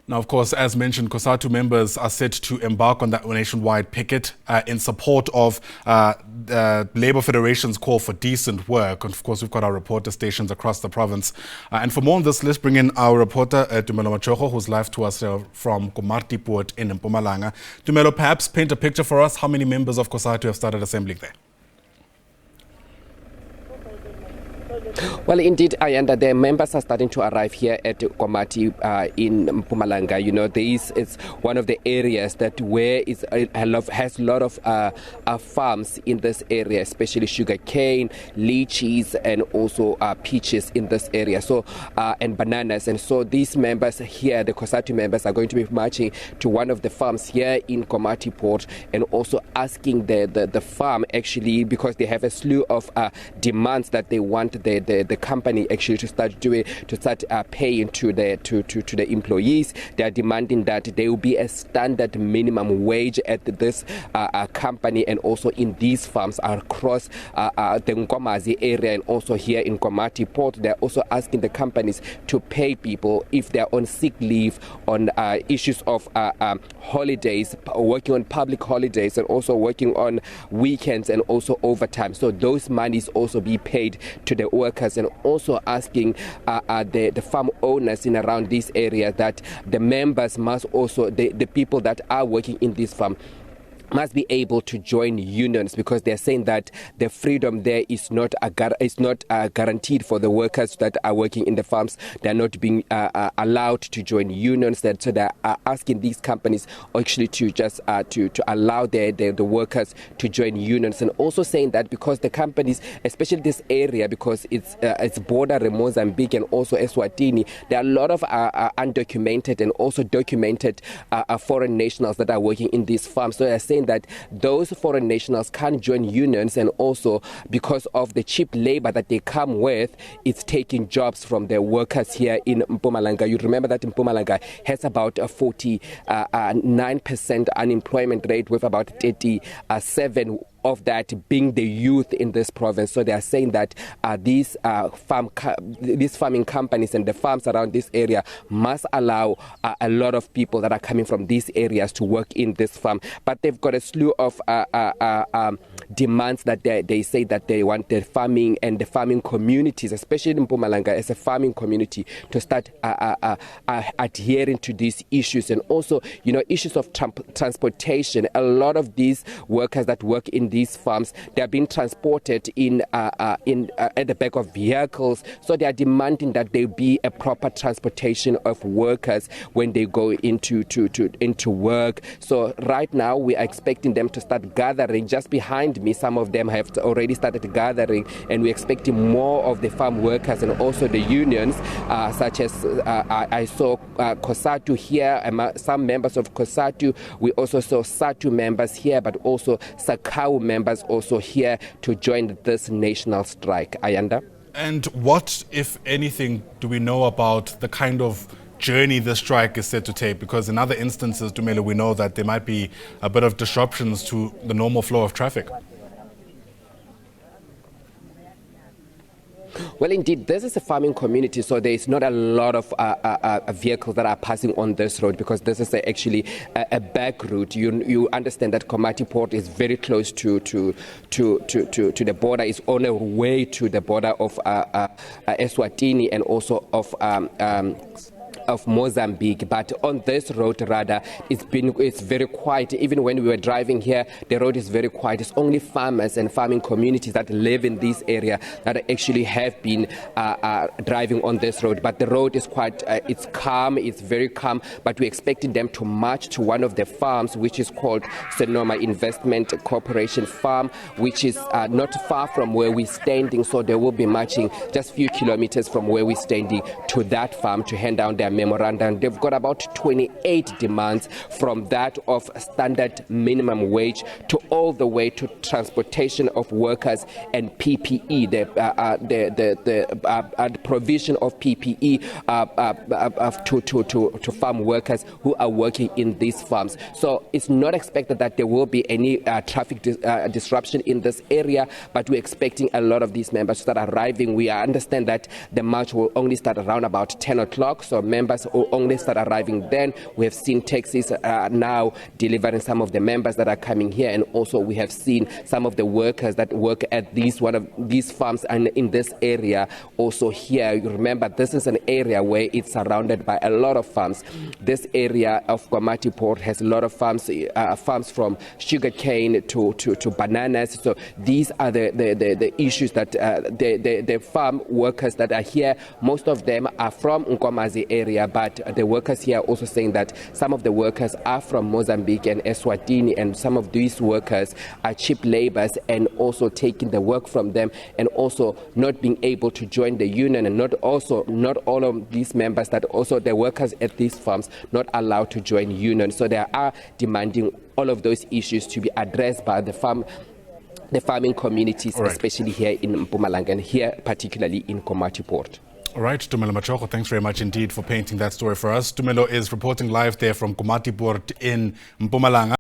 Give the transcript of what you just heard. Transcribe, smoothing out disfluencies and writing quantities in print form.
Now, of course, as mentioned, COSATU members are set to embark on that nationwide picket in support of Labour Federation's call for decent work. And of course, we've got our reporter stations across the province. And for more on this, let's bring in our reporter, Tumelo Machogo, who's live to us from Komati Port in Mpumalanga. Tumelo, perhaps paint a picture for us. How many members of COSATU have started assembling there? Well, indeed, Ayanda, the members are starting to arrive here at Komati in Mpumalanga. You know, this is one of the areas that has a lot of farms in this area, especially sugar cane, lychees, and also peaches in this area. So and bananas. And so these members here, the COSATU members, are going to be marching to one of the farms here in Komati Port and also asking the farm actually, because they have a slew of demands that they want the company actually to start paying to the employees. They are demanding that there will be a standard minimum wage at this company and also in these farms across the Nkomazi area and also here in Komati Port. They are also asking the companies to pay people if they are on sick leave, on issues of holidays, working on public holidays and also working on weekends and also overtime. So those monies also be paid to the workers, and also asking the farm owners in around this area that the members must also, the people that are working in this farm must be able to join unions, because they're saying that the freedom there is not guaranteed for the workers that are working in the farms. They're not being allowed to join unions. So they're asking these companies actually to just to allow the workers to join unions, and also saying that because the companies, especially this area, because it's border in Mozambique and also Eswatini, there are a lot of undocumented and also documented foreign nationals that are working in these farms. So they're saying that those foreign nationals can't join unions, and also because of the cheap labor that they come with, it's taking jobs from the workers here in Mpumalanga. You remember that Mpumalanga has about a 49% unemployment rate, with about 37 of that being the youth in this province. So they are saying that these farming companies and the farms around this area must allow a lot of people that are coming from these areas to work in this farm. But they've got a slew of demands that they say that they want the farming and the farming communities, especially in Mpumalanga as a farming community, to start adhering to these issues. And also, you know, issues of transportation. A lot of these workers that work in these farms, they are being transported in at the back of vehicles. So they are demanding that there be a proper transportation of workers when they go into work. So right now we are expecting them to start gathering. Just behind me, some of them have already started gathering, and we're expecting more of the farm workers and also the unions, such as I saw COSATU here, some members of COSATU. We also saw SATU members here, but also SACAU members also here to join this national strike. Ayanda? And what, if anything, do we know about the kind of journey the strike is set to take? Because in other instances, Tumelo, we know that there might be a bit of disruptions to the normal flow of traffic. Well, indeed, this is a farming community, so there is not a lot of vehicles that are passing on this road, because this is actually a back route. You understand that Komati Port is very close to the border. It's on a way to the border of Eswatini and also of Mozambique. But on this road, rather, it's very quiet. Even when we were driving here, the road is very quiet. It's only farmers and farming communities that live in this area that actually have been driving on this road. But the road is quite, it's calm, it's very calm, but we're expecting them to march to one of the farms, which is called Sonoma Investment Corporation Farm, which is not far from where we're standing. So they will be marching just a few kilometers from where we're standing to that farm to hand down their memorandum. They've got about 28 demands, from that of standard minimum wage to all the way to transportation of workers and PPE, the provision of PPE to farm workers who are working in these farms. So it's not expected that there will be any traffic disruption in this area, but we're expecting a lot of these members to start arriving. We understand that the march will only start around about 10 o'clock, so members members only start arriving then. We have seen taxis now delivering some of the members that are coming here, and also we have seen some of the workers that work at one of these farms and in this area also here. You remember, this is an area where it's surrounded by a lot of farms. This area of Komati Port has a lot of farms, farms from sugarcane to bananas. So these are the issues that the farm workers that are here, most of them are from Nkomazi area, but the workers here are also saying that some of the workers are from Mozambique and Eswatini, and some of these workers are cheap laborers and also taking the work from them, and also not being able to join the union, and not all of these members, that also the workers at these farms not allowed to join union. So they are demanding all of those issues to be addressed by the farming communities, right, especially here in Mpumalanga and here particularly in Komati Port. All right, Tumelo Machogo, thanks very much indeed for painting that story for us. Tumelo is reporting live there from Komati Port in Mpumalanga.